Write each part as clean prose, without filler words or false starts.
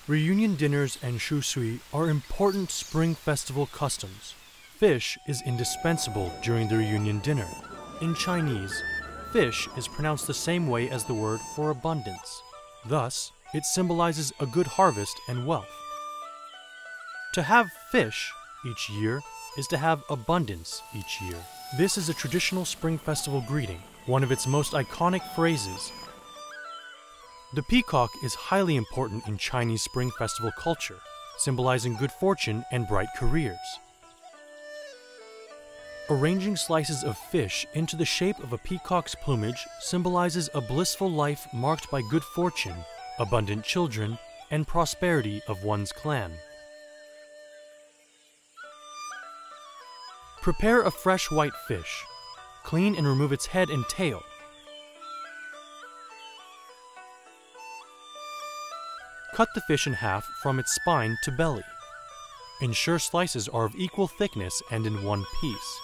Reunion dinners and shui are important spring festival customs. Fish is indispensable during the reunion dinner. In Chinese, fish is pronounced the same way as the word for abundance. Thus, it symbolizes a good harvest and wealth. To have fish each year is to have abundance each year. This is a traditional spring festival greeting, one of its most iconic phrases. The peacock is highly important in Chinese Spring Festival culture, symbolizing good fortune and bright careers. Arranging slices of fish into the shape of a peacock's plumage symbolizes a blissful life marked by good fortune, abundant children, and prosperity of one's clan. Prepare a fresh white fish. Clean and remove its head and tail. Cut the fish in half from its spine to belly. Ensure slices are of equal thickness and in one piece.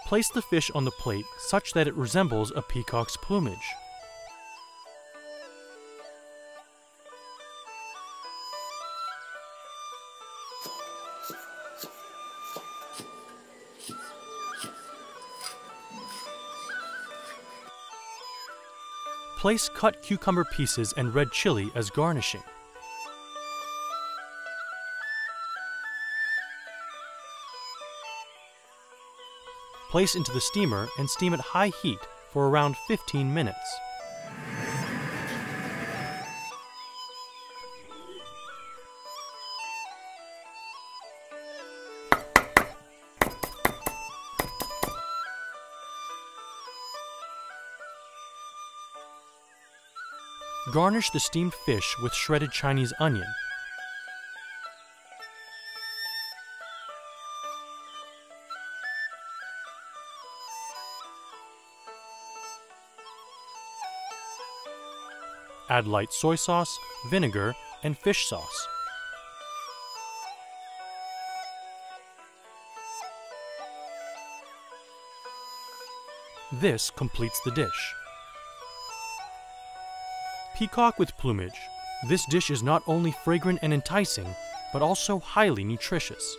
Place the fish on the plate such that it resembles a peacock's plumage. Place cut cucumber pieces and red chili as garnishing. Place into the steamer and steam at high heat for around 15 minutes. Garnish the steamed fish with shredded Chinese onion. Add light soy sauce, vinegar, and fish sauce. This completes the dish. Peacock with plumage. This dish is not only fragrant and enticing, but also highly nutritious.